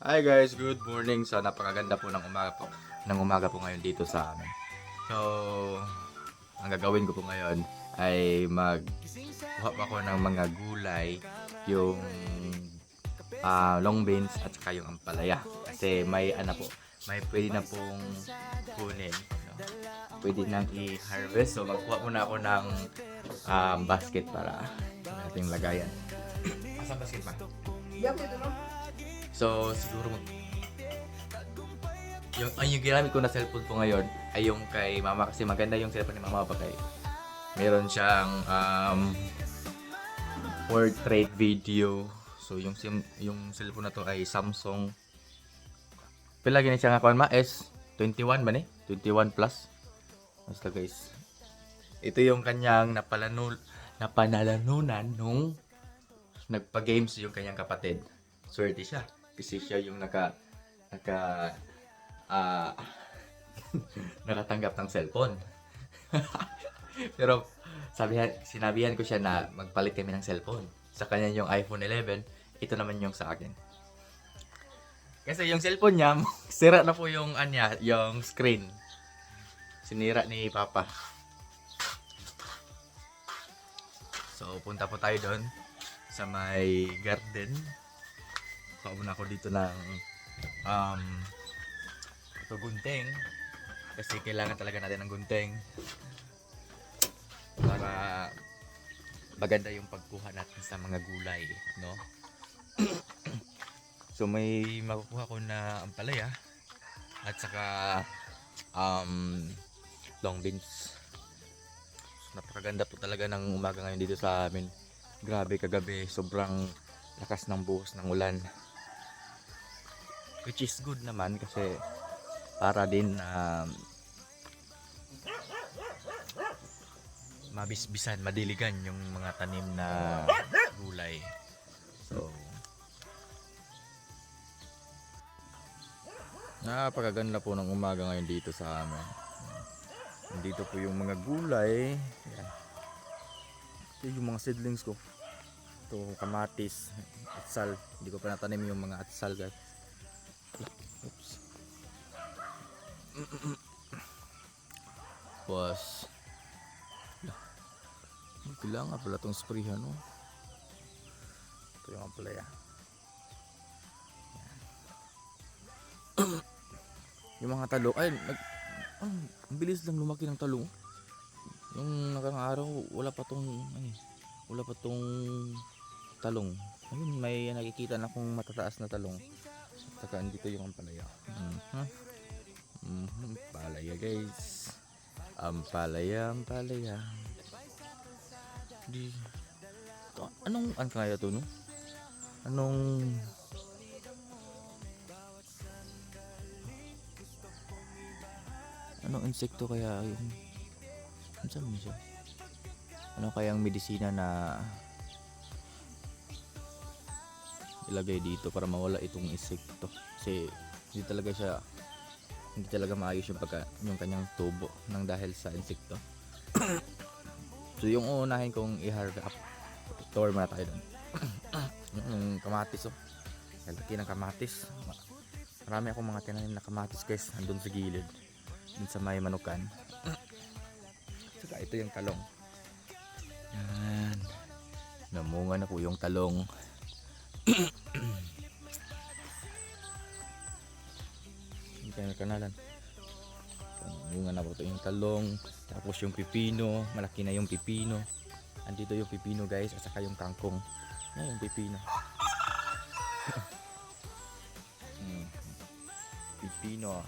Hi guys, good morning. So napakaganda po ng umaga po ngayon dito sa amin. So, ang gagawin ko po ngayon ay magkuha pa ako ng mga gulay, yung long beans at saka yung ampalaya. Kasi may pwede na pong kunin. No? Pwede nang i-harvest. So magkuha muna ako ng basket para nating lagayan. Asan basket ba? So, siguro yung ginamit ko na cellphone ko ngayon ay yung kay mama kasi maganda yung cellphone ni mama pa kay meron siyang portrait video. So, yung cellphone na to ay Samsung. Pila gini siya nga kuan ma S21 ba ni? 21 plus. Basta guys. Ito yung kanyang napanalanunan nung nagpa-games yung kanyang kapatid. Swerte siya. Kasi siya yung naka ah nakatanggap ng cellphone. Pero sinabihan ko siya na magpalit kami ng cellphone. Sa kanya yung iPhone 11, ito naman yung sa akin. Kasi yung cellphone niya, sira na po yung yung screen. Sinira ni Papa. So, punta po tayo doon sa may garden. Kuha muna ako dito ng gunting. Kasi kailangan talaga natin ng gunting para maganda yung pagkuha natin sa mga gulay, no? So may makukuha ko na ampalaya at saka long beans. Napakaganda po talaga ng umaga ngayon dito sa amin. Grabe kagabi, sobrang lakas ng buhos ng ulan. Which is good naman kasi para din mabisbisan, madiligan yung mga tanim na gulay. So, napakaganda po ng umaga ngayon dito sa amin. Dito po yung mga gulay. Yan. Ito yung mga seedlings ko. Ito kamatis, atsal. Hindi ko pa natanim yung mga atsal guys. Oops. Tapos kailangan pala itong sprayhan, no? Ito yung ampalaya. Yung mga talong ay ang bilis lang lumaki ng talong. Yung nakang araw wala pa tong talong. Ayun, may nakikita na akong matataas na talong. Saka andito yung ampalaya. Palaya guys. Ampalaya. Anong kaya to, no? Anong insekto kaya yung ano siya? Ano kayang medisina na ilagay dito para mawala itong insekto? Kasi hindi talaga maayos yung kanyang tubo nang dahil sa insekto. So yung uunahin kong i-harvest, tour muna tayo doon. Yung kamatis, laki ng kamatis. Marami akong mga tinanim na kamatis guys, andun sa gilid, dun sa may manukan. Saka ito yung talong. Yan, namunga na po yung talong. Hindi tayo kanalan. Namunga na po ito yung talong. Tapos yung pipino, malaki na yung pipino. Andito yung pipino guys, at saka yung kangkong. Yan yung pipino. Pipino.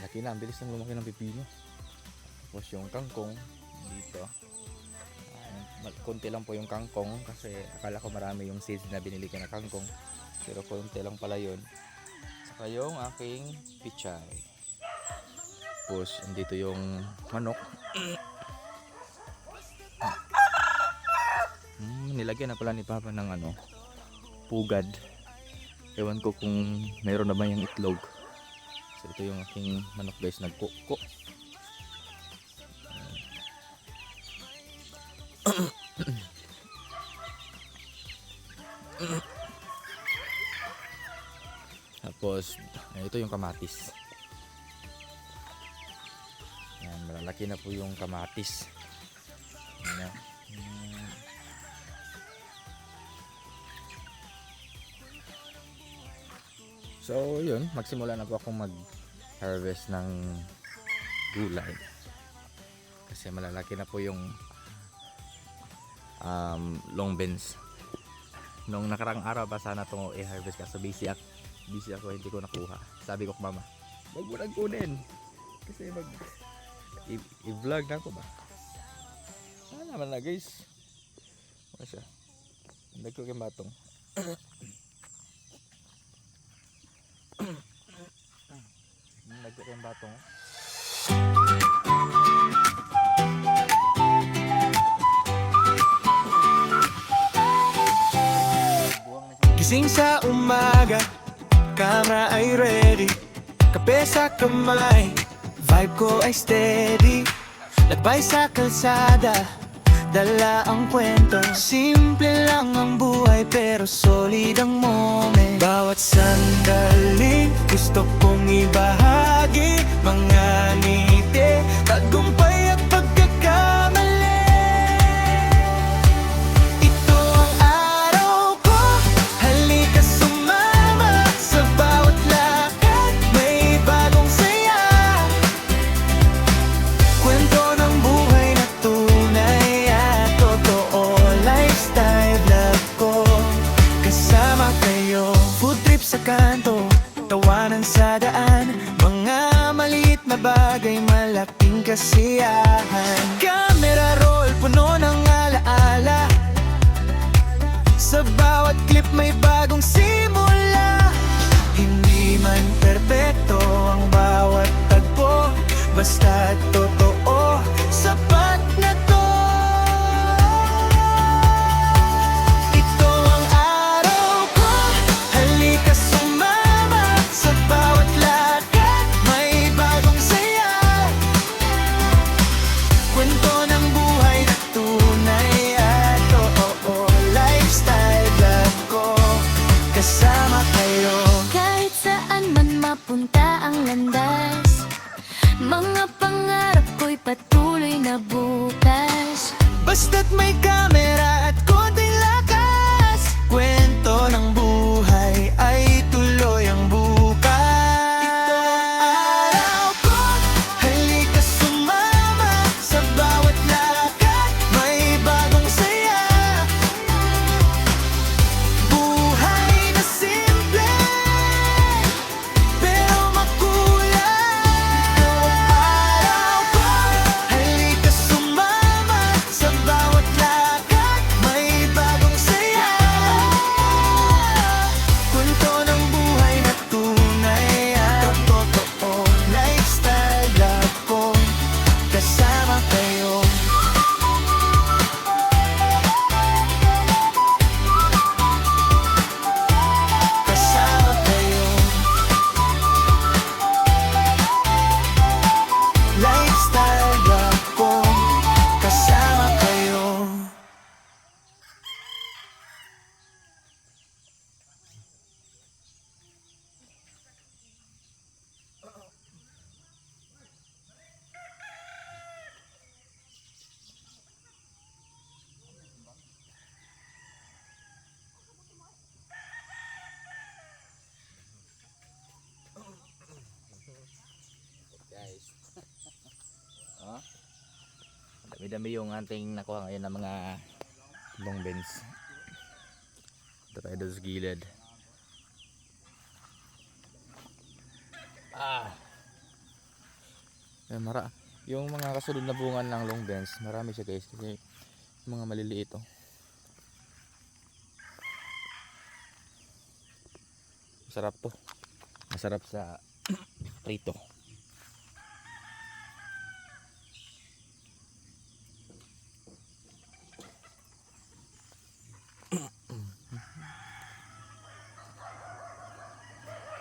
Malaki na, ang bilis ng lumaki ng pipino. Tapos yung kangkong dito. Konti lang po yung kangkong kasi akala ko marami yung seeds na binili ko na kangkong. Pero konti lang pala yun. Saka yung aking pichay. Tapos andito yung manok. Nilagyan na pala ni Papa ng pugad. Ewan ko kung mayroon na ba yung itlog. So ito yung aking manok guys, nagkuko. Tapos ito yung kamatis. Yan, malalaki na po yung kamatis. Yan. So yun, magsimula na po akong mag-harvest ng gulay. Kasi malalaki na po yung long beans. Nung nakarang araw pa sana itong i-harvest, kaso busy ako, hindi ko nakuha. Sabi ko mama, wag mo nang kunin kasi i-vlog na ako ba. Naman na guys, ano siya, hindi ko kayong batong. Nagko kayong batong. Gising sa umaga, camera ay ready, kape sa kamay, vibe ko ay steady. Lakbay sa kalsada, dala ang kwento. Simple lang ang buhay pero solid ang moment. Bawat sandali gusto kong ibahagi, mga ngiti, tagumpay at pagkakamali. Ito ang araw ko, halika sumama. Sa bawat lakad may bagong saya, kwento ng buhay na tunay at totoo. Lifestyle vlog ko, kasama kayo. Food trip sa kanto, tawanan sa daan, mga maliit na bagay, malaking kasiyahan. Camera roll, puno ng alaala, sa bawat clip may bagong simula. Hindi man perpekto ang bawat tagpo, basta totoo, sapat na to. Ito ang araw ko, halika sumama. Sa bawat lakad may bagong saya, kwento ng buhay na tunay at totoo. Lifestyle vlog ko, kasama kayo. Kahit saan man mapunta ang landas, mga pangarap ko'y patuloy na bukas. Basta't may camera at konting lakas, kwento ng buhay ay tuloy ang bukas. Ito ang araw ko, halika sumama. Sa bawat lakad may bagong saya, buhay na simple pero makulay. Ito ang araw ko, halika sumama. Sa bawat lakad may bagong saya, kwento ng buhay na tunay at totoo. Lifestyle vlog ko, kasama kayo. Kasama kayo. Lifestyle vlog ko, kasama kayo. Guys. Dami-dami yung ating nakuha ngayon ng mga long beans. Ito tayo doon sa gilid. Yung mga kasunod na bunga ng long beans, marami siya guys kasi yung mga maliliit oh. Masarap to. Masarap sa prito.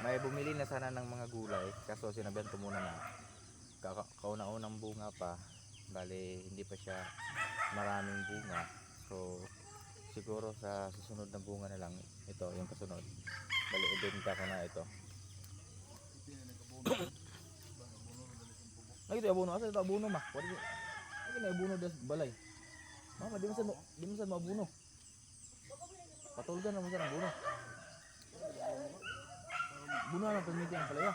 May bumili na sana ng mga gulay kaso sinabihan ko muna na kauna-unang bunga pa, bali hindi pa siya maraming bunga, so siguro sa susunod na bunga na lang ito yung kasunod, bali ibenta ko na ito. Ay, ito abono. Asa ito abono ma? Wala ito. Ay, na abono das balay. Mama, di mo saan mabuno. Patulgan na mo saan ang buno. Buno na pamiti ang palaya.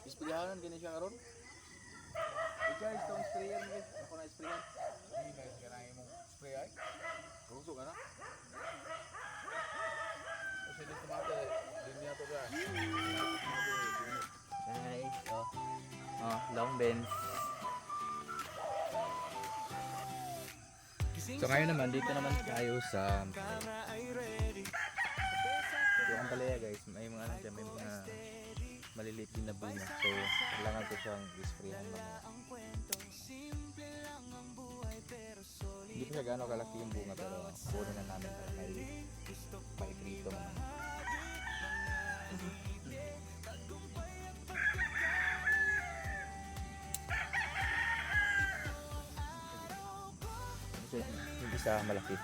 Ispriyahan gini siya karon. Ikaw itong sprayer mo. Ako na sprayer. Hindi guys, kailangan mong spray ay. Ruso ka na. Kasi dito mata, din niya to ka. Nice. Oh, long bench. So ngayon naman, dito naman tayo sa yung ampalaya guys. May mga ano dyan, may mga maliliit din na bunga. So, kailangan ko siyang isprayan mamaya. Hindi pa siya gaano kalaki yung bunga pero kunin na namin para may maikrito mamaya. Kasi yung isa malaki.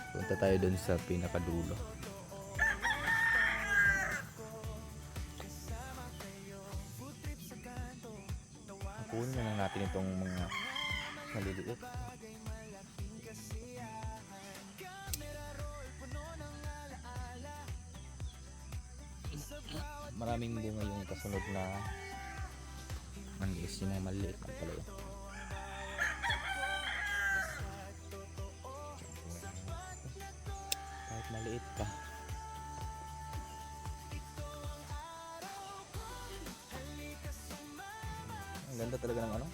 Punta tayo dun sa pinakadulo. Kunin na lang natin itong mga maliliit. Maraming bunga yung kasunod na mangis, yung mga maliliit na pala yun. Kahit maliit pa. Ang ganda talaga ng ano,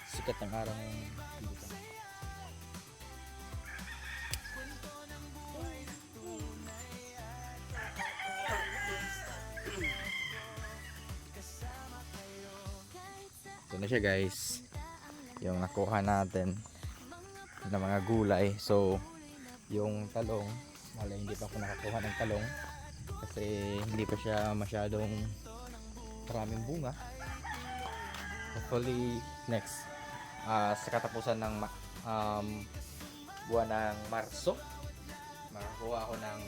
sikat ng araw ng dito. Ito na siya guys, yung nakuha natin ng mga gulay. So yung talong, wala, hindi pa ako nakakuha ng talong kasi hindi pa siya masyadong maraming bunga. Hopefully next sa katapusan ng buwan ng Marso makakuha ako ng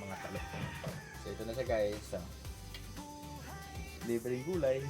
mga talong. So ito na siya guys, libreng gulay.